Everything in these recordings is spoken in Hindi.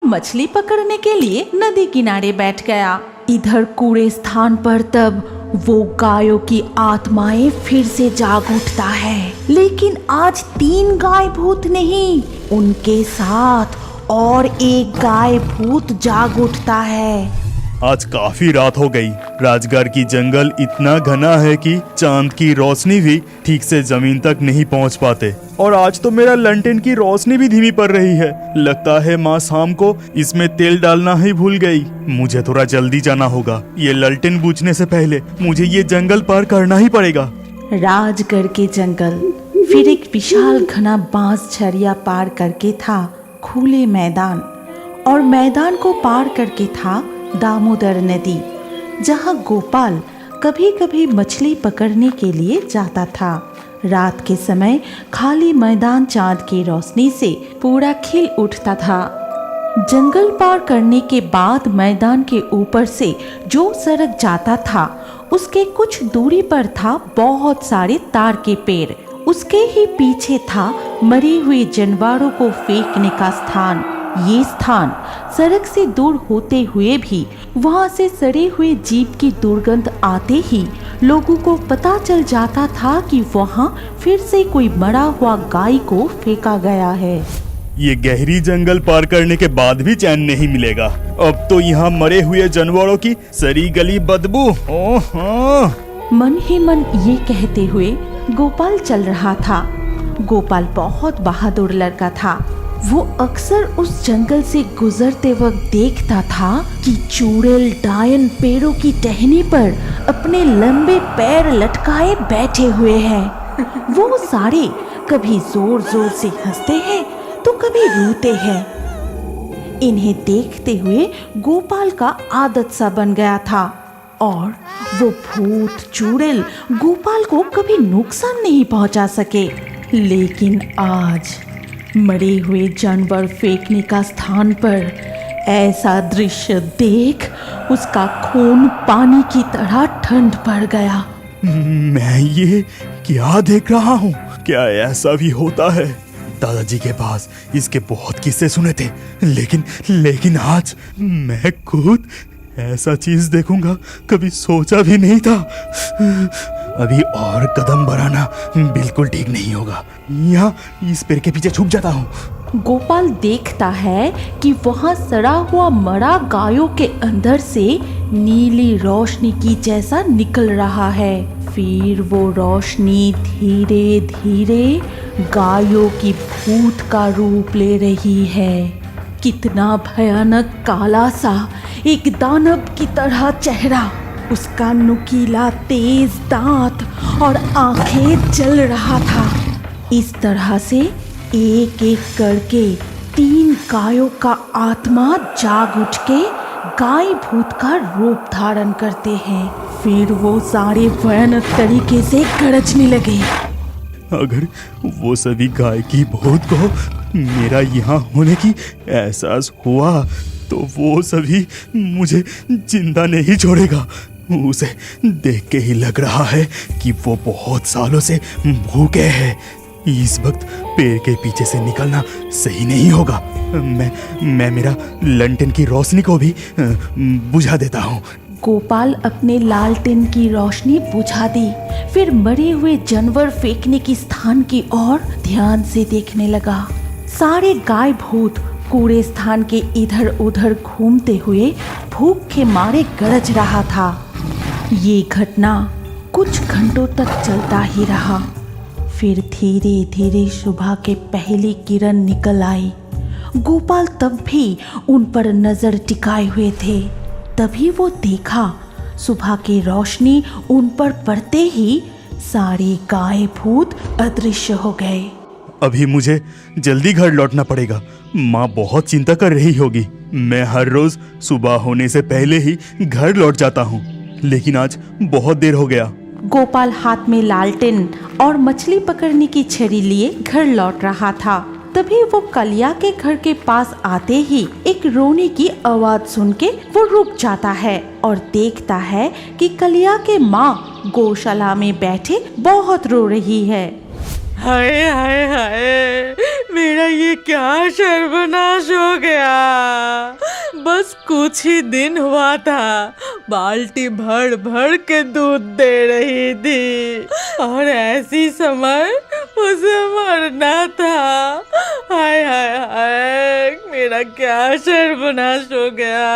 मछली पकड़ने के लिए नदी किनारे बैठ गया। इधर कूड़े स्थान पर तब वो गायों की आत्माएं फिर से जाग उठता है, लेकिन आज 3 गाय भूत नहीं, उनके साथ और एक गाय भूत जाग उठता है। आज काफी रात हो गई। राजगढ़ की जंगल इतना घना है कि चांद की रोशनी भी ठीक से जमीन तक नहीं पहुंच पाते, और आज तो मेरा लंटेन की रोशनी भी धीमी पड़ रही है। लगता है माँ शाम को इसमें तेल डालना ही भूल गई। मुझे थोड़ा जल्दी जाना होगा। ये ललटेन बुझने से पहले मुझे ये जंगल पार करना ही पड़ेगा। राजगढ़ के जंगल फिर एक विशाल घना बांस झरिया पार करके था खुले मैदान, और मैदान को पार करके था दामोदर नदी, जहाँ गोपाल कभी कभी मछली पकड़ने के लिए जाता था। रात के समय खाली मैदान चांद की रोशनी से पूरा खिल उठता था। जंगल पार करने के बाद मैदान के ऊपर से जो सड़क जाता था, उसके कुछ दूरी पर था बहुत सारे तार के पेड़। उसके ही पीछे था मरे हुए जानवरों को फेंकने का स्थान। ये स्थान सड़क से दूर होते हुए भी वहां से सड़े हुए जीव की दुर्गंध आते ही लोगों को पता चल जाता था कि वहां फिर से कोई मरा हुआ गाय को फेंका गया है। ये गहरी जंगल पार करने के बाद भी चैन नहीं मिलेगा। अब तो यहाँ मरे हुए जानवरों की सड़ी गली बदबू। मन ही मन ये कहते हुए गोपाल चल रहा था। गोपाल बहुत बहादुर लड़का था। वो अक्सर उस जंगल से गुजरते वक्त देखता था कि चुड़ैल डायन पेड़ों की टहनी पर अपने लंबे पैर लटकाए बैठे हुए हैं। वो सारे कभी जोर जोर से हंसते हैं तो कभी रोते हैं। इन्हें देखते हुए गोपाल का आदत सा बन गया था, और वो भूत चुड़ैल गोपाल को कभी नुकसान नहीं पहुंचा सके। लेकिन आज मरे हुए जानवर फेंकने का स्थान पर ऐसा दृश्य देख उसका खून पानी की तरह ठंड पड़ गया। मैं ये क्या देख रहा हूँ? क्या ऐसा भी होता है? दादाजी के पास इसके बहुत किस्से सुने थे, लेकिन आज मैं खुद ऐसा चीज देखूंगा कभी सोचा भी नहीं था। अभी और कदम बढ़ाना बिल्कुल ठीक नहीं होगा। यहाँ इस पेड़ के पीछे छुप जाता हूँ। गोपाल देखता है कि वहाँ सड़ा हुआ मरा गायों के अंदर से नीली रोशनी की जैसा निकल रहा है। फिर वो रोशनी धीरे धीरे गायों की भूत का रूप ले रही है। कितना भयानक काला सा एक दानव की तरह चेहरा, उसका नुकीला तेज दांत और आंखें जल रहा था। इस तरह से एक एक करके 3 गायों का आत्मा जाग उठ के गाय भूत का रूप धारण करते हैं। फिर वो सारे भयानक तरीके से गरजने लगे। अगर वो सभी गाय की भूत को मेरा यहाँ होने की एहसास हुआ तो वो सभी मुझे जिंदा नहीं छोड़ेगा। उसे देख के ही लग रहा है कि वो बहुत सालों से भूखे हैं। इस वक्त पेड़ के पीछे से निकलना सही नहीं होगा। मैं मेरा लंटेन की रोशनी को भी बुझा देता हूँ। गोपाल अपने लालटेन की रोशनी बुझा दी, फिर मरे हुए जानवर फेंकने की स्थान की ओर ध्यान से देखने लगा। सारे गाय भूत कूड़े स्थान के इधर उधर घूमते हुए भूख के मारे गरज रहा था। ये घटना कुछ घंटों तक चलता ही रहा। फिर धीरे धीरे सुबह के पहली किरण निकल आई। गोपाल तब भी उन पर नजर टिकाए हुए थे। तभी वो देखा सुबह की रोशनी उन पर पड़ते ही सारे गाय भूत अदृश्य हो गए। अभी मुझे जल्दी घर लौटना पड़ेगा। माँ बहुत चिंता कर रही होगी। मैं हर रोज सुबह होने से पहले ही घर लौट जाता हूँ, लेकिन आज बहुत देर हो गया। गोपाल हाथ में लालटेन और मछली पकड़ने की छड़ी लिए घर लौट रहा था। तभी वो कलिया के घर के पास आते ही एक रोने की आवाज सुन के वो रुक जाता है और देखता है कि कलिया के माँ गौशाला में बैठे बहुत रो रही है। हाय हाय हाय, मेरा ये क्या सर्वनाश हो गया। बस कुछ ही दिन हुआ था, बाल्टी भर भर के दूध दे रही थी और ऐसी समय उसे मरना था। हाय हाय हाय, मेरा क्या सर्वनाश हो गया।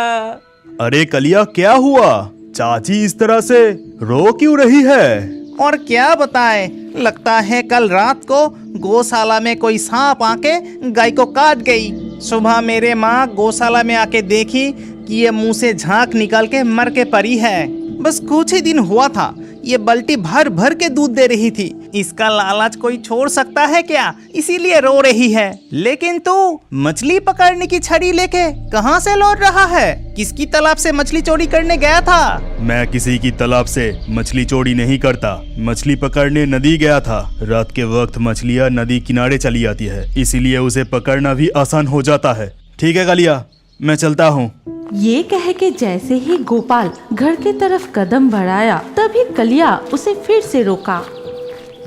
अरे कलिया, क्या हुआ? चाची इस तरह से रो क्यों रही है? और क्या बताएं, लगता है कल रात को गौशाला में कोई सांप आके गाय को काट गई। सुबह मेरे माँ गौशाला में आके देखी कि ये मुंह से झांक निकाल के मर के पड़ी है। बस कुछ ही दिन हुआ था, ये बाल्टी भर भर के दूध दे रही थी। इसका लालच कोई छोड़ सकता है क्या? इसीलिए रो रही है। लेकिन तू मछली पकड़ने की छड़ी लेके कहाँ से लौट रहा है? किसकी तालाब से मछली चोरी करने गया था? मैं किसी की तालाब से मछली चोरी नहीं करता। मछली पकड़ने नदी गया था। रात के वक्त मछलियाँ नदी किनारे चली आती है, इसीलिए उसे पकड़ना भी आसान हो जाता है। ठीक है कलिया, मैं चलता हूँ। ये कह के जैसे ही गोपाल घर की तरफ कदम बढ़ाया, तभी कलिया उसे फिर से रोका।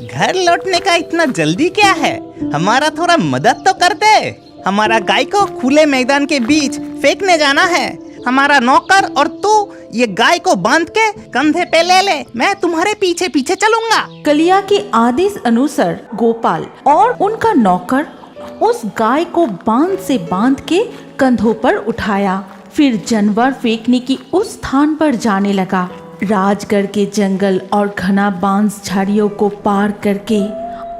घर लौटने का इतना जल्दी क्या है? हमारा थोड़ा मदद तो कर दे। हमारा गाय को खुले मैदान के बीच फेंकने जाना है। हमारा नौकर और तू ये गाय को बांध के कंधे पे ले ले, मैं तुम्हारे पीछे पीछे चलूंगा। कलिया के आदेश अनुसार गोपाल और उनका नौकर उस गाय को बांध से बांध के कंधों पर उठाया, फिर जानवर फेंकने की उस स्थान पर जाने लगा। राजगढ़ के जंगल और घना बांस झाड़ियों को पार करके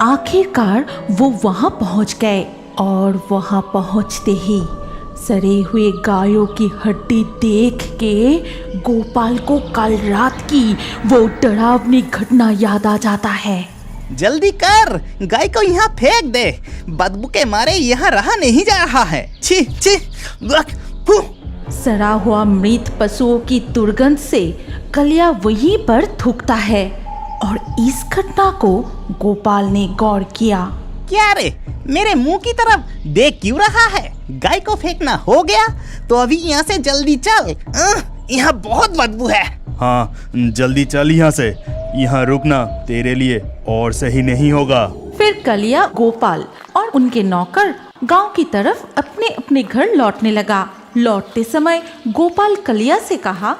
आखिरकार वो वहां पहुंच गए और वहां पहुंचते ही सड़े हुए गायों की हड्डी देख के गोपाल को कल रात की वो डरावनी घटना याद आ जाता है। जल्दी कर, गाय को यहाँ फेंक दे। बदबू के मारे यहाँ रहा नहीं जा रहा है। छी छी, फू। सड़ा हुआ मृत पशुओं की दुर्गंध से कलिया वहीं पर थूकता है और इस घटना को गोपाल ने गौर किया। क्या रे, मेरे मुंह की तरफ देख क्यों रहा है? गाय को फेंकना हो गया तो अभी यहाँ से जल्दी चल, यहाँ बहुत बदबू है। हाँ, जल्दी चल यहाँ से। यहाँ रुकना तेरे लिए और सही नहीं होगा। फिर कलिया, गोपाल और उनके नौकर गांव की तरफ अपने अपने घर लौटने लगा। लौटते समय गोपाल कलिया से कहा,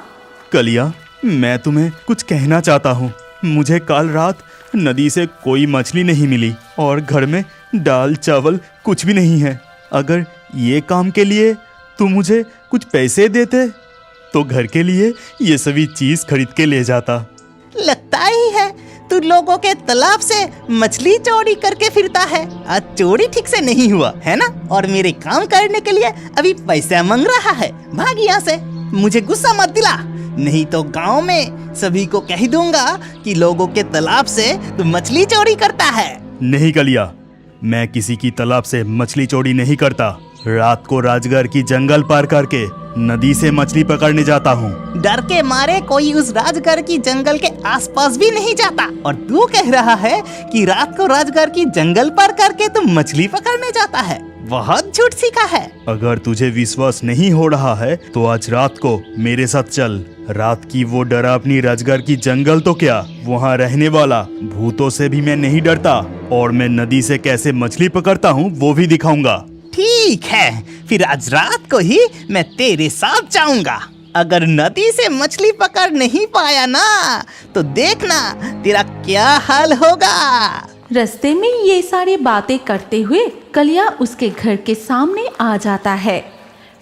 कलिया, मैं तुम्हें कुछ कहना चाहता हूँ। मुझे कल रात नदी से कोई मछली नहीं मिली और घर में दाल चावल कुछ भी नहीं है। अगर ये काम के लिए तुम मुझे कुछ पैसे देते तो घर के लिए ये सभी चीज खरीद के ले जाता। लगता ही है तू लोगों के तालाब से मछली चोरी करके फिरता है। आज चोरी ठीक से नहीं हुआ है ना? और मेरे काम करने के लिए अभी पैसा मांग रहा है। भाग यहाँ से, मुझे गुस्सा मत दिला, नहीं तो गांव में सभी को कह दूंगा कि लोगों के तालाब से तू मछली चोरी करता है। नहीं कलिया, मैं किसी की तालाब से मछली चोरी नहीं करता। रात को राजगढ़ की जंगल पार करके नदी से मछली पकड़ने जाता हूँ। डर के मारे कोई उस राजगढ़ की जंगल के आसपास भी नहीं जाता और तू कह रहा है कि रात को राजगढ़ की जंगल पार करके तू मछली पकड़ने जाता है। बहुत झूठ सीखा है। अगर तुझे विश्वास नहीं हो रहा है तो आज रात को मेरे साथ चल। रात की वो डरावनी राजगढ़ की जंगल तो क्या, वहाँ रहने वाला भूतों से भी मैं नहीं डरता और मैं नदी से कैसे मछली पकड़ता हूँ वो भी दिखाऊंगा। ठीक है, फिर आज रात को ही मैं तेरे साथ जाऊंगा। अगर नदी से मछली पकड़ नहीं पाया ना तो देखना तेरा क्या हाल होगा। रास्ते में ये सारी बातें करते हुए कलिया उसके घर के सामने आ जाता है।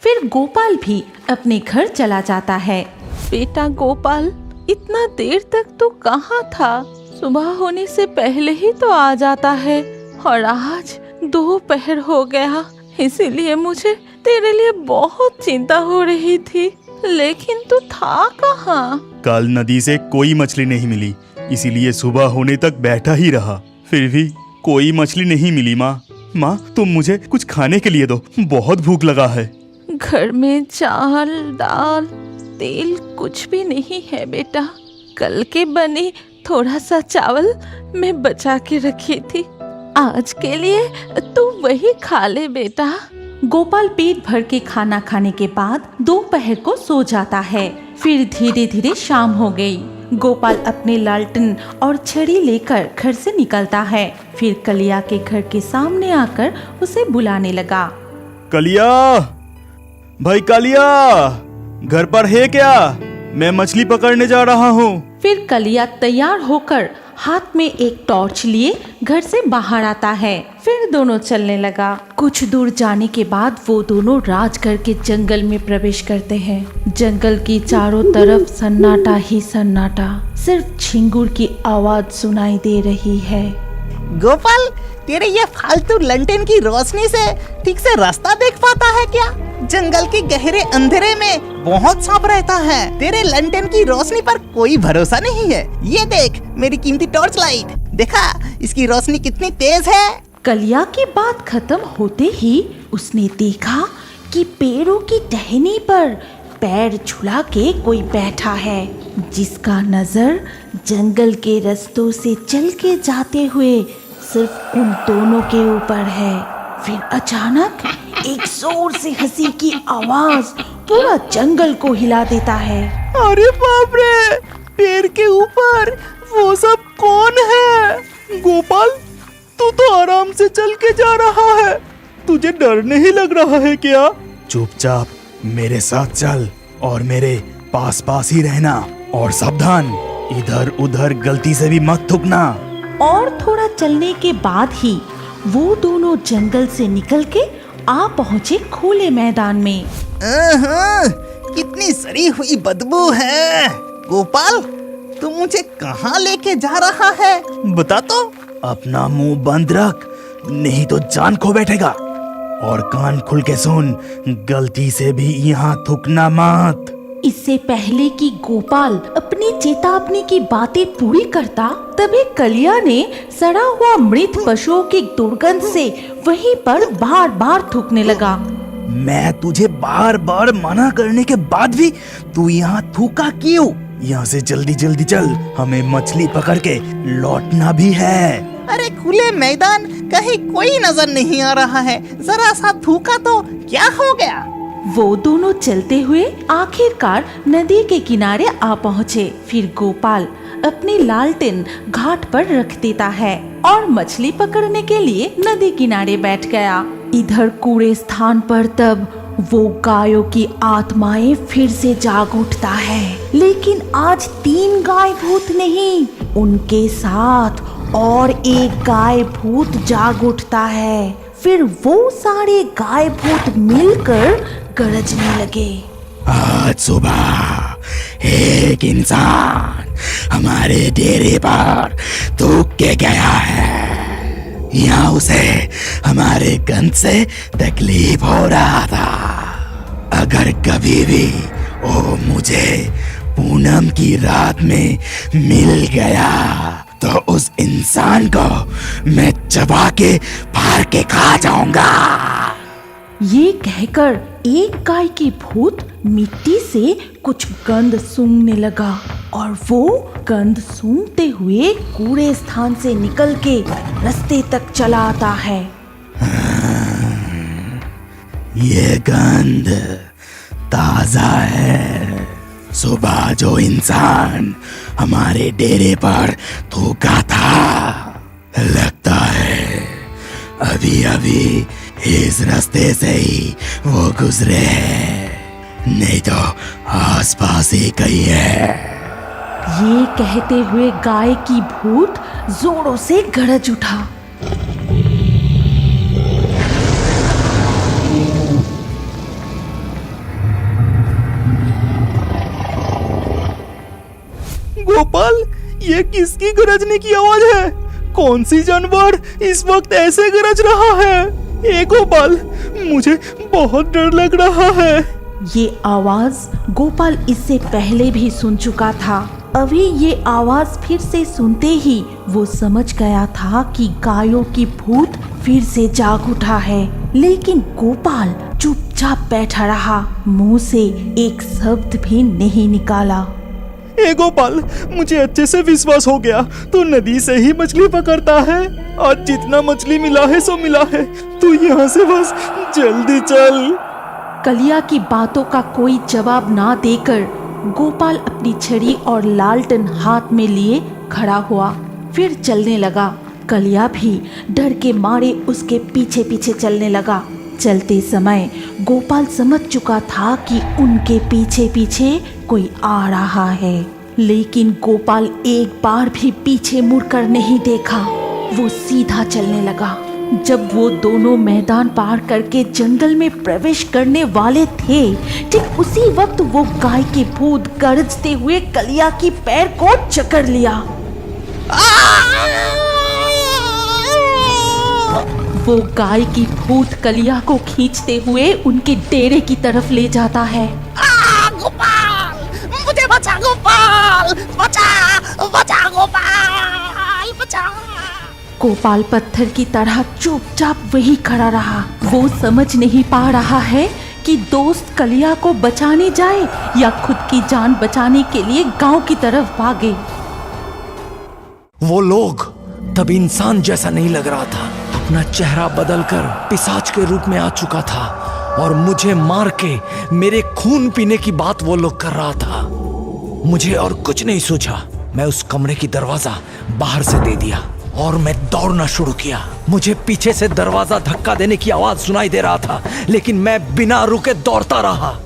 फिर गोपाल भी अपने घर चला जाता है। बेटा गोपाल, इतना देर तक तो कहाँ था? सुबह होने से पहले ही तो आ जाता है और आज दोपहर हो गया, इसीलिए मुझे तेरे लिए बहुत चिंता हो रही थी। लेकिन तू था कहाँ? कल नदी से कोई मछली नहीं मिली, इसीलिए सुबह होने तक बैठा ही रहा। फिर भी कोई मछली नहीं मिली। माँ, तुम मुझे कुछ खाने के लिए दो, बहुत भूख लगा है। घर में चावल दाल तेल कुछ भी नहीं है बेटा। कल के बने थोड़ा सा चावल मैं बचा के रखी थी, आज के लिए तू वही खा ले बेटा। गोपाल पेट भर के खाना खाने के बाद दोपहर को सो जाता है। फिर धीरे धीरे शाम हो गई। गोपाल अपने लालटेन और छड़ी लेकर घर से निकलता है। फिर कलिया के घर के सामने आकर उसे बुलाने लगा। कलिया, भाई कालिया, घर पर है क्या? मैं मछली पकड़ने जा रहा हूँ। फिर कलिया तैयार होकर हाथ में एक टॉर्च लिए घर से बाहर आता है। फिर दोनों चलने लगा। कुछ दूर जाने के बाद वो दोनों राजगढ़ के जंगल में प्रवेश करते हैं। जंगल की चारों तरफ सन्नाटा ही सन्नाटा, सिर्फ झिंगुर की आवाज सुनाई दे रही है। गोपाल, तेरे ये फालतू लंटेन की रोशनी से ठीक से रास्ता देख पाता है क्या? जंगल के गहरे अंधेरे में बहुत सांप रहता है। तेरे लंटेन की रोशनी पर कोई भरोसा नहीं है। ये देख मेरी कीमती टॉर्च लाइट, देखा इसकी रोशनी कितनी तेज है। कलिया की बात खत्म होते ही उसने देखा कि पेड़ों की टहनी पर पैर झुला के कोई बैठा है, जिसका नजर जंगल के रास्तों से चल के जाते हुए सिर्फ उन दोनों के ऊपर है। फिर अचानक एक जोर से हंसी की आवाज पूरा जंगल को हिला देता है। अरे बाप रे, पेड़ के ऊपर वो सब कौन है? गोपाल, तू तो आराम से चल के जा रहा है, तुझे डर नहीं लग रहा है क्या? चुपचाप मेरे साथ चल और मेरे पास पास ही रहना, और सावधान, इधर उधर गलती से भी मत थूकना। और थोड़ा चलने के बाद ही वो दोनों जंगल से निकल के आ पहुंचे खुले मैदान में। कितनी सड़ी हुई बदबू है। गोपाल, तू मुझे कहाँ लेके जा रहा है, बता तो। अपना मुंह बंद रख, नहीं तो जान खो बैठेगा। और कान खुल के सुन, गलती से भी यहाँ थूकना मत। इससे पहले कि गोपाल अपनी चेतावनी की बातें पूरी करता, तभी कलिया ने सड़ा हुआ मृत पशुओं की दुर्गंध से वहीं पर बार बार थूकने लगा। मैं तुझे बार बार मना करने के बाद भी तू यहाँ थूका क्यों? यहाँ से जल्दी जल्दी चल, हमें मछली पकड़ के लौटना भी है। अरे खुले मैदान, कहीं कोई नजर नहीं आ रहा है, जरा सा थूका तो क्या हो गया? वो दोनों चलते हुए आखिरकार नदी के किनारे आ पहुँचे। फिर गोपाल अपनी लालटेन घाट पर रख देता है और मछली पकड़ने के लिए नदी किनारे बैठ गया। इधर कूड़े स्थान पर तब वो गायों की आत्माएं फिर से जाग उठता है, लेकिन आज 3 गाय भूत नहीं, उनके साथ और एक गाय भूत जाग उठता है। फिर वो सारे गाय भूत मिलकर गरजने लगे। आज सुबह एक इंसान हमारे डेरे पर थूक के गया है। यहाँ उसे हमारे गंध से तकलीफ हो रहा था। अगर कभी भी वो मुझे पूनम की रात में मिल गया तो उस इंसान को मैं चबा के फाड़ के खा जाऊंगा। ये कहकर एक गाय की भूत मिट्टी से कुछ गंध सूंघने लगा और वो गंध सूंघते हुए कूड़े स्थान से निकल के रास्ते तक चला आता है। ये गंध ताजा है। सुबह जो इंसान हमारे डेरे पर थूका था, लगता है अभी अभी इस रास्ते से ही वो गुजरे, नहीं तो आसपास ही कहीं है। ये कहते हुए गाय की भूत जोरों से गरज उठा। गोपाल, ये किसकी गरजने की आवाज है? कौन सी जानवर इस वक्त ऐसे गरज रहा है? ए गोपाल, मुझे बहुत डर लग रहा है। ये आवाज गोपाल इससे पहले भी सुन चुका था। अभी ये आवाज फिर से सुनते ही वो समझ गया था कि गायों की भूत फिर से जाग उठा है, लेकिन गोपाल चुपचाप बैठा रहा, मुंह से एक शब्द भी नहीं निकाला। ए गोपाल, मुझे अच्छे से विश्वास हो गया तू नदी से ही मछली पकड़ता है। आज जितना मछली मिला है सो मिला है, तू यहाँ से बस जल्दी चल। कलिया की बातों का कोई जवाब ना देकर गोपाल अपनी छड़ी और लालटेन हाथ में लिए खड़ा हुआ, फिर चलने लगा। कलिया भी डर के मारे उसके पीछे पीछे चलने लगा। चलते समय गोपाल समझ चुका था कि उनके पीछे पीछे कोई आ रहा है, लेकिन गोपाल एक बार भी पीछे मुड़कर नहीं देखा। वो सीधा चलने लगा। जब वो दोनों मैदान पार करके जंगल में प्रवेश करने वाले थे, ठीक उसी वक्त वो गाय के भूत गरजते हुए कलिया की पैर को जकड़ लिया। वो गाय की भूत कलिया को खींचते हुए उनके डेरे की तरफ ले जाता है। गोपाल, मुझे बचा गोपाल, बचा बचा गोपाल, बचा। गोपाल पत्थर की तरह चुपचाप वही खड़ा रहा। वो समझ नहीं पा रहा है कि दोस्त कलिया को बचाने जाए या खुद की जान बचाने के लिए गांव की तरफ भागे। वो लोग तब इंसान जैसा नहीं लग रहा था। अपना चेहरा बदलकर पिशाच के रूप में आ चुका था और मुझे मार के मेरे खून पीने की बात वो लोग कर रहा था। मुझे और कुछ नहीं सूझा। मैं उस कमरे की दरवाजा बाहर से दे दिया और मैं दौड़ना शुरू किया। मुझे पीछे से दरवाजा धक्का देने की आवाज सुनाई दे रहा था, लेकिन मैं बिना रुके दौड़ता रहा।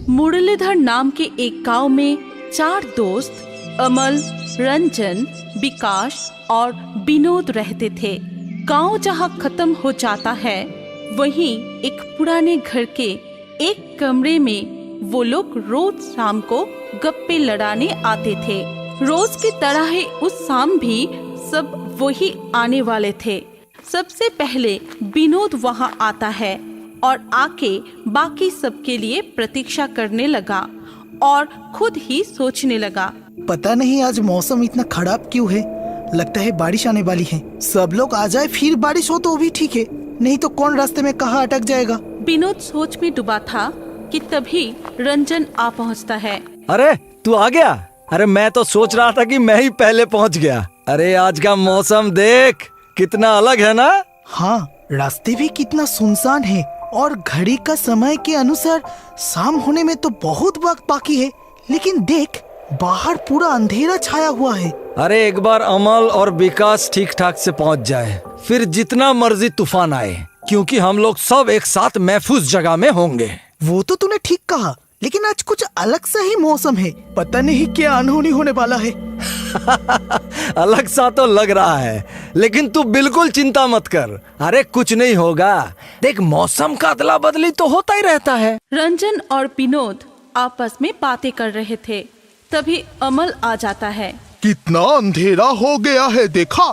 मुरलीधर नाम के एक गांव में 4 दोस्त अमल, रंजन, विकास और विनोद रहते थे। गांव जहां खत्म हो जाता है, वहीं एक पुराने घर के एक कमरे में वो लोग रोज शाम को गप्पे लड़ाने आते थे। रोज की तरह ही उस शाम भी सब वही आने वाले थे। सबसे पहले विनोद वहां आता है और आके बाकी सबके लिए प्रतीक्षा करने लगा और खुद ही सोचने लगा, पता नहीं आज मौसम इतना खराब क्यों है। लगता है बारिश आने वाली है। सब लोग आ जाए, फिर बारिश हो तो भी ठीक है, नहीं तो कौन रास्ते में कहाँ अटक जाएगा। विनोद सोच में डूबा था कि तभी रंजन आ पहुंचता है। अरे तू आ गया? अरे मैं तो सोच रहा था कि मैं ही पहले पहुंच गया। अरे आज का मौसम देख कितना अलग है ना। हाँ, रास्ते भी कितना सुनसान है और घड़ी का समय के अनुसार शाम होने में तो बहुत वक्त बाकी है, लेकिन देख बाहर पूरा अंधेरा छाया हुआ है। अरे एक बार अमल और विकास ठीक ठाक से पहुंच जाए, फिर जितना मर्जी तूफान आए, क्योंकि हम लोग सब एक साथ महफूज जगह में होंगे। वो तो तूने ठीक कहा, लेकिन आज कुछ अलग सा ही मौसम है। पता नहीं क्या अनहोनी होने वाला है। अलग सा तो लग रहा है, लेकिन तू बिल्कुल चिंता मत कर। अरे कुछ नहीं होगा। देख मौसम का अदला बदली तो होता ही रहता है। रंजन और विनोद आपस में बातें कर रहे थे, तभी अमल आ जाता है। कितना अंधेरा हो गया है देखा।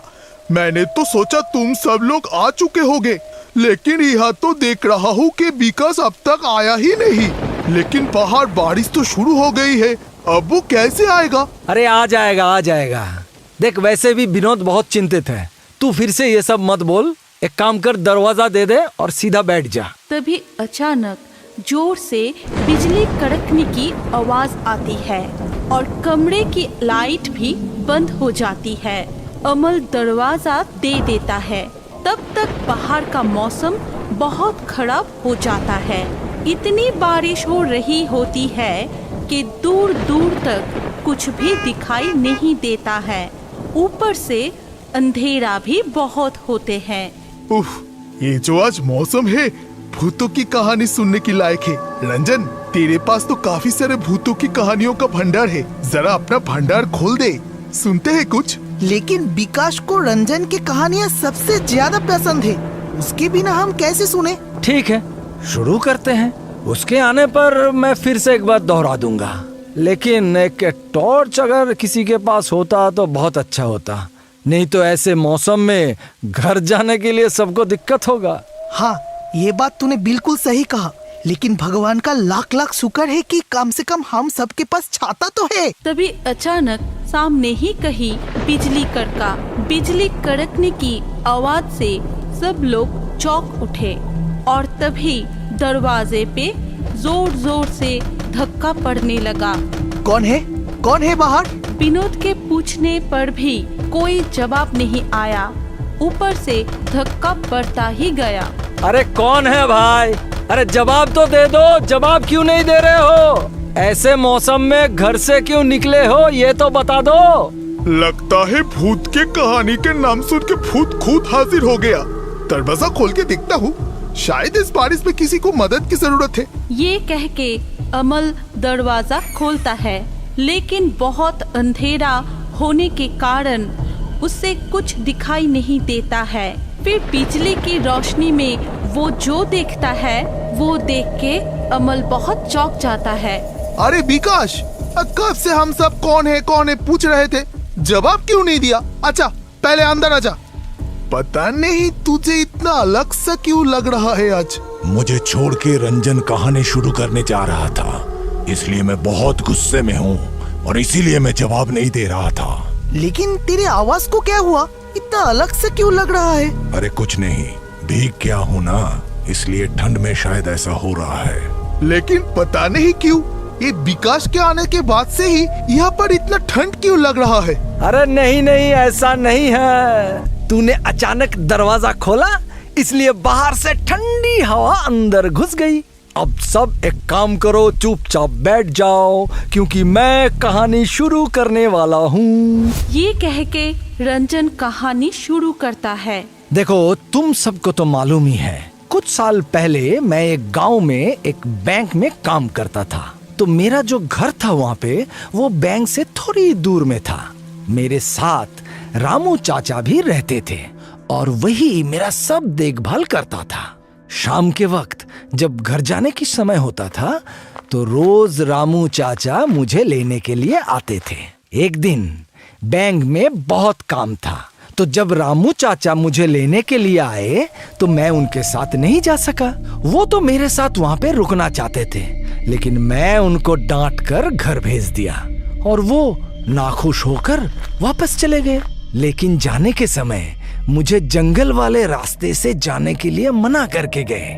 मैंने तो सोचा तुम सब लोग आ चुके होगे, लेकिन यहाँ तो देख रहा हूँ कि विकास अब तक आया ही नहीं। लेकिन बाहर बारिश तो शुरू हो गई है, अब वो कैसे आएगा? अरे आ जाएगा आ जाएगा। देख वैसे भी विनोद बहुत चिंतित है, तू फिर से ये सब मत बोल। एक काम कर, दरवाजा दे दे और सीधा बैठ जा। तभी अचानक जोर से बिजली कड़कने की आवाज आती है और कमरे की लाइट भी बंद हो जाती है। अमल दरवाजा दे देता है। तब तक बाहर का मौसम बहुत खराब हो जाता है। इतनी बारिश हो रही होती है कि दूर दूर तक कुछ भी दिखाई नहीं देता है। ऊपर से अंधेरा भी बहुत होते हैं। उफ, ये जो आज मौसम है भूतों की कहानी सुनने की लायक है। रंजन, तेरे पास तो काफी सारे भूतों की कहानियों का भंडार है, जरा अपना भंडार खोल दे, सुनते हैं कुछ। लेकिन विकास को रंजन की कहानियाँ सबसे ज्यादा पसंद है, उसके बिना हम कैसे सुने। ठीक है, शुरू करते हैं। उसके आने पर मैं फिर से एक बार दोहरा दूंगा, लेकिन एक टॉर्च अगर किसी के पास होता तो बहुत अच्छा होता। नहीं तो ऐसे मौसम में घर जाने के लिए सबको दिक्कत होगा। हाँ, ये बात तूने बिल्कुल सही कहा, लेकिन भगवान का लाख लाख शुक्र है कि कम से कम हम सबके पास छाता तो है। तभी अचानक सामने ही कहीं बिजली कड़का। बिजली कड़कने की आवाज से सब लोग चौंक उठे और तभी दरवाजे पे जोर जोर से धक्का पड़ने लगा। कौन है? कौन है बाहर? विनोद के पूछने पर भी कोई जवाब नहीं आया। ऊपर से धक्का पड़ता ही गया। अरे कौन है भाई? अरे जवाब तो दे दो, जवाब क्यों नहीं दे रहे हो? ऐसे मौसम में घर से क्यों निकले हो, ये तो बता दो। लगता है भूत के कहानी के नाम सुन के भूत खुद हाजिर हो गया। दरवाजा खोल के देखता हूँ, शायद इस बारिश में किसी को मदद की जरूरत है। ये कह के अमल दरवाजा खोलता है, लेकिन बहुत अंधेरा होने के कारण उसे कुछ दिखाई नहीं देता है। फिर बिजली की रोशनी में वो जो देखता है वो देख के अमल बहुत चौंक जाता है। अरे विकास, कब से हम सब कौन है पूछ रहे थे, जवाब क्यों नहीं दिया? अच्छा पहले अंदर आजा। पता नहीं तुझे इतना अलग सा क्यों लग रहा है आज। मुझे छोड़ के रंजन कहानी शुरू करने जा रहा था, इसलिए मैं बहुत गुस्से में हूँ और इसीलिए मैं जवाब नहीं दे रहा था। लेकिन तेरे आवाज को क्या हुआ? इतना अलग से क्यों लग रहा है? अरे कुछ नहीं, भीग गया हूँ ना, इसलिए ठंड में शायद ऐसा हो रहा है। लेकिन पता नहीं क्यों ये विकास के आने के बाद से ही यहाँ पर इतना ठंड क्यों लग रहा है। अरे नहीं नहीं, ऐसा नहीं है। तूने अचानक दरवाजा खोला इसलिए बाहर से ठंडी हवा अंदर घुस गई। अब सब एक काम करो, चुपचाप बैठ जाओ क्योंकि मैं कहानी शुरू करने वाला हूँ। ये कह के रंजन कहानी शुरू करता है। देखो, तुम सबको तो मालूम ही है, कुछ साल पहले मैं एक गांव में एक बैंक में काम करता था। तो मेरा जो घर था वहाँ पे वो बैंक से थोड़ी दूर में था। मेरे साथ रामू चाचा भी रहते थे और वही मेरा सब देखभाल करता था। शाम के वक्त जब घर जाने की समय होता था तो रोज रामू चाचा मुझे लेने के लिए आते थे। एक दिन बैंक में बहुत काम था, तो जब रामू चाचा मुझे लेने के लिए आए तो मैं उनके साथ नहीं जा सका। वो तो मेरे साथ वहाँ पे रुकना चाहते थे, लेकिन मैं उनको डांट कर घर भेज दिया और वो नाखुश होकर वापस चले गए। लेकिन जाने के समय मुझे जंगल वाले रास्ते से जाने के लिए मना करके गए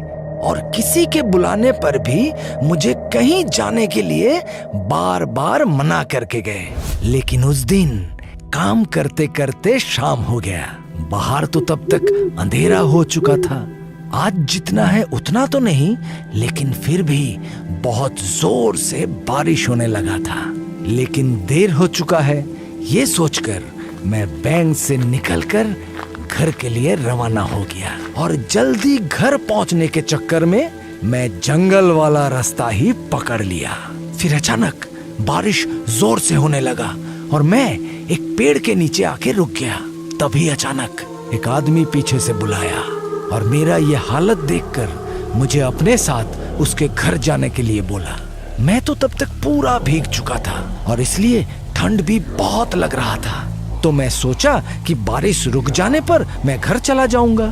और किसी के बुलाने पर भी मुझे कहीं जाने के लिए बार बार मना करके गए। लेकिन उस दिन काम करते करते शाम हो गया। बाहर तो तब तक अंधेरा हो चुका था। आज जितना है उतना तो नहीं, लेकिन फिर भी बहुत जोर से बारिश होने लगा था। लेकिन देर हो चुका है, ये सोचकर मैं बैंक से निकलकर घर के लिए रवाना हो गया और जल्दी घर पहुंचने के चक्कर में मैं जंगल वाला रास्ता ही पकड़ लिया। फिर अचानक बारिश जोर से होने लगा और मैं एक पेड़ के नीचे आके रुक गया। तभी अचानक एक आदमी पीछे से बुलाया और मेरा ये हालत देखकर मुझे अपने साथ उसके घर जाने के लिए बोला। मैं तो तब तक पूरा भीग चुका था और इसलिए ठंड भी बहुत लग रहा था। तो मैं सोचा कि बारिश रुक जाने पर मैं घर चला जाऊंगा,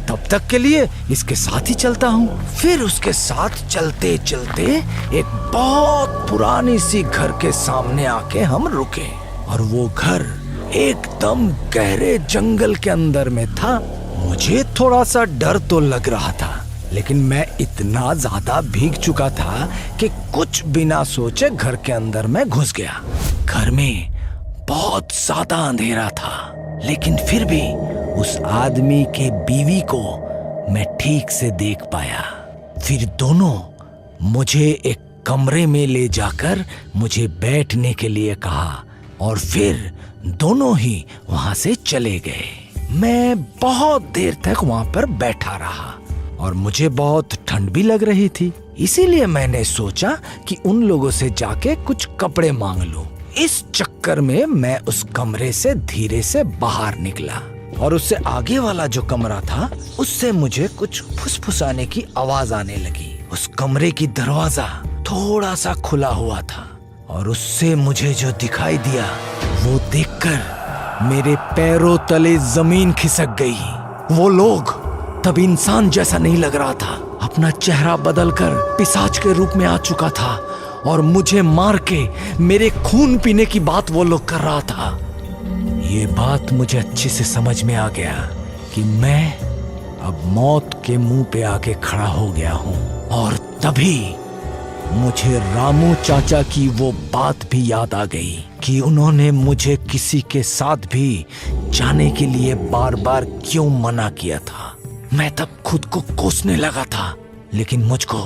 तब तक के लिए इसके साथ ही चलता हूँ। फिर उसके साथ चलते चलते एक बहुत पुरानी सी घर के सामने आके हम रुके और वो घर एकदम गहरे जंगल के अंदर में था। मुझे थोड़ा सा डर तो लग रहा था, लेकिन मैं इतना ज्यादा भीग चुका था कि कुछ बिना सोचे घर के अंदर में घुस गया। घर में बहुत ज्यादा अंधेरा था, लेकिन फिर भी उस आदमी के बीवी को मैं ठीक से देख पाया। फिर दोनों मुझे एक कमरे में ले जाकर मुझे बैठने के लिए कहा और फिर दोनों ही वहां से चले गए। मैं बहुत देर तक वहां पर बैठा रहा और मुझे बहुत ठंड भी लग रही थी, इसीलिए मैंने सोचा कि उन लोगों से जाके कुछ कपड़े मांग लूं। इस चक्कर में मैं उस कमरे से धीरे से बाहर निकला और उससे आगे वाला जो कमरा था उससे मुझे कुछ फुसफुसाने की आवाज आने लगी। उस कमरे की दरवाजा थोड़ा सा खुला हुआ था और उससे मुझे जो दिखाई दिया वो देखकर मेरे पैरों तले जमीन खिसक गई। वो लोग तब इंसान जैसा नहीं लग रहा था, अपना चेहरा बदलकर पिशाच के रूप में आ चुका था और मुझे मार के मेरे खून पीने की बात वो लोग कर रहा था। ये बात मुझे अच्छे से समझ में आ गया कि मैं अब मौत के मुंह पे आके खड़ा हो गया हूँ। और तभी मुझे रामू चाचा की वो बात भी याद आ गई कि उन्होंने मुझे किसी के साथ भी जाने के लिए बार बार क्यों मना किया था। मैं तब खुद को कोसने लगा था, लेकिन मुझको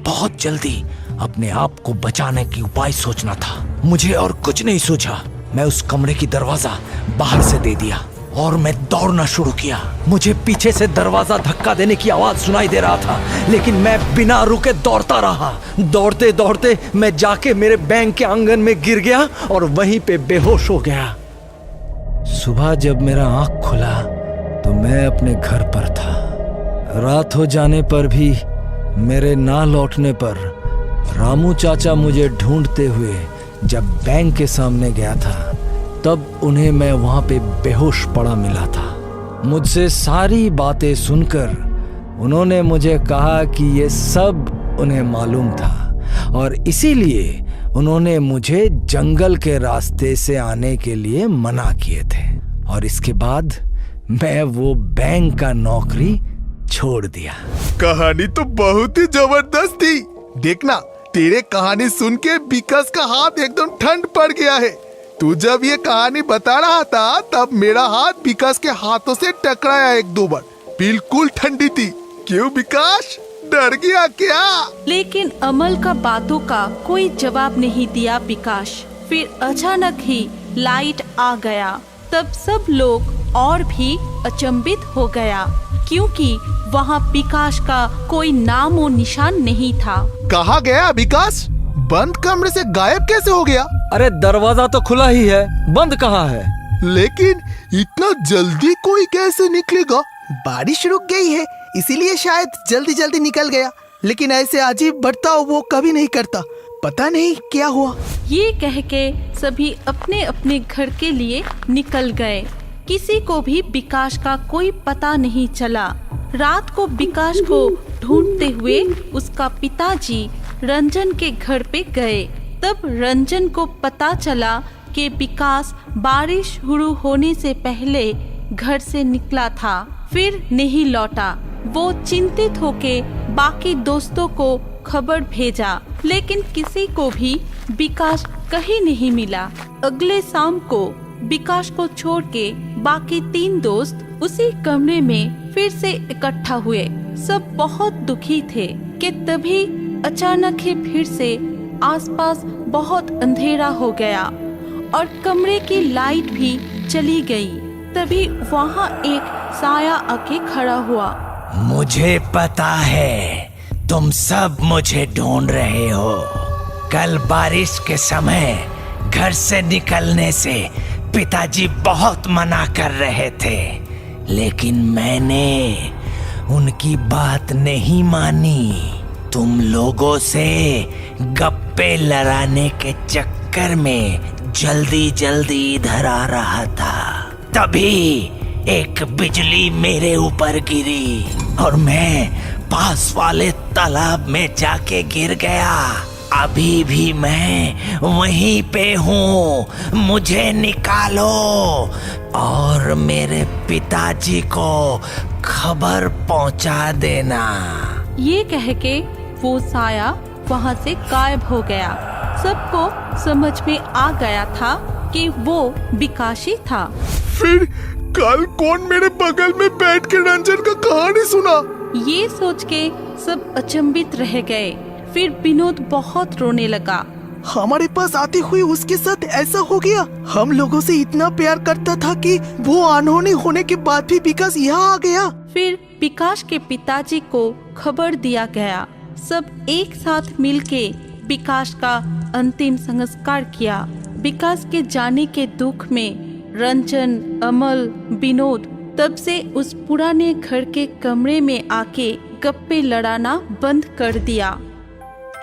बहुत जल्दी अपने आप को बचाने की उपाय सोचना था। मुझे और कुछ नहीं सोचा, मैं उस कमरे की दरवाजा बाहर से दे दिया और मैं दौड़ना शुरू किया। मुझे पीछे से दरवाजा धक्का देने की आवाज सुनाई दे रहा था, लेकिन मैं बिना रुके दौड़ता रहा। दौड़ते दौड़ते मैं जाके मेरे बैंक के आंगन में गिर गया और वहीं पे बेहोश हो गया। सुबह जब मेरा आंख खुला तो मैं अपने घर पर था। रात हो जाने पर भी मेरे ना लौटने पर रामू चाचा मुझे ढूंढते हुए जब बैंक के सामने गया था, तब उन्हें मैं वहां पे बेहोश पड़ा मिला था। मुझसे सारी बातें सुनकर उन्होंने मुझे कहा कि ये सब उन्हें मालूम था और इसीलिए उन्होंने मुझे जंगल के रास्ते से आने के लिए मना किए थे। और इसके बाद मैं वो बैंक का नौकरी छोड़ दिया। कहानी तो बहुत ही जबरदस्त थी। देखना, तेरे कहानी सुन के विकास का हाथ एकदम ठंड पड़ गया है। तू जब ये कहानी बता रहा था तब मेरा हाथ विकास के हाथों से टकराया 1-2 बार। बिल्कुल ठंडी थी। क्यों विकास, डर गया क्या? लेकिन अमल का बातों का कोई जवाब नहीं दिया विकास। फिर अचानक ही लाइट आ गया। तब सब लोग और भी अचंभित हो गया, क्योंकि वहाँ विकास का कोई नाम और निशान नहीं था। कहाँ गया विकास? बंद कमरे से गायब कैसे हो गया? अरे दरवाजा तो खुला ही है, बंद कहाँ है? लेकिन इतना जल्दी कोई कैसे निकलेगा? बारिश रुक गई है, इसीलिए शायद जल्दी जल्दी निकल गया। लेकिन ऐसे अजीब बर्ताव वो कभी नहीं करता। पता नहीं क्या हुआ। ये कह के सभी अपने अपने घर के लिए निकल गए। किसी को भी विकास का कोई पता नहीं चला। रात को विकास को ढूंढते हुए उसका पिताजी रंजन के घर पे गए। तब रंजन को पता चला कि विकास बारिश शुरू होने से पहले घर से निकला था, फिर नहीं लौटा। वो चिंतित होके बाकी दोस्तों को खबर भेजा, लेकिन किसी को भी विकास कहीं नहीं मिला। अगले शाम को विकास को छोड़ के बाकी 3 दोस्त उसी कमरे में फिर से इकट्ठा हुए। सब बहुत दुखी थे कि तभी अचानक ही फिर से आसपास बहुत अंधेरा हो गया और कमरे की लाइट भी चली गई। तभी वहाँ एक साया आके खड़ा हुआ। मुझे पता है तुम सब मुझे ढूंढ रहे हो। कल बारिश के समय घर से निकलने से पिताजी बहुत मना कर रहे थे, लेकिन मैंने उनकी बात नहीं मानी। तुम लोगों से गप्पे लड़ाने के चक्कर में जल्दी जल्दी इधर आ रहा था। तभी एक बिजली मेरे ऊपर गिरी और मैं पास वाले तालाब में जाके गिर गया। अभी भी मैं वहीं पे हूँ, मुझे निकालो और मेरे पिताजी को खबर पहुँचा देना। ये कह के वो साया वहाँ से गायब हो गया। सबको समझ में आ गया था कि वो विकासी था। फिर कल कौन मेरे बगल में बैठ के रंजन का कहानी सुना? ये सोच के सब अचंभित रह गए। फिर विनोद बहुत रोने लगा। हमारे पास आते हुए उसके साथ ऐसा हो गया। हम लोगों से इतना प्यार करता था कि वो अनहोनी होने के बाद भी विकास यहाँ आ गया। फिर विकास के पिताजी को खबर दिया गया। सब एक साथ मिलके विकास का अंतिम संस्कार किया। विकास के जाने के दुख में रंजन, अमल, विनोद तब से उस पुराने घर के कमरे में आके गप्पे लड़ाना बंद कर दिया।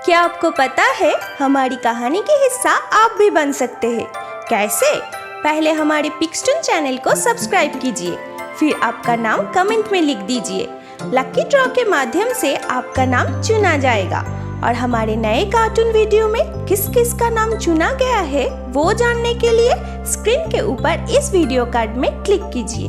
क्या आपको पता है हमारी कहानी के हिस्सा आप भी बन सकते हैं? कैसे? पहले हमारे पिक्सटून चैनल को सब्सक्राइब कीजिए, फिर आपका नाम कमेंट में लिख दीजिए। लकी ड्रॉ के माध्यम से आपका नाम चुना जाएगा और हमारे नए कार्टून वीडियो में किस किस का नाम चुना गया है वो जानने के लिए स्क्रीन के ऊपर इस वीडियो कार्ड में क्लिक कीजिए।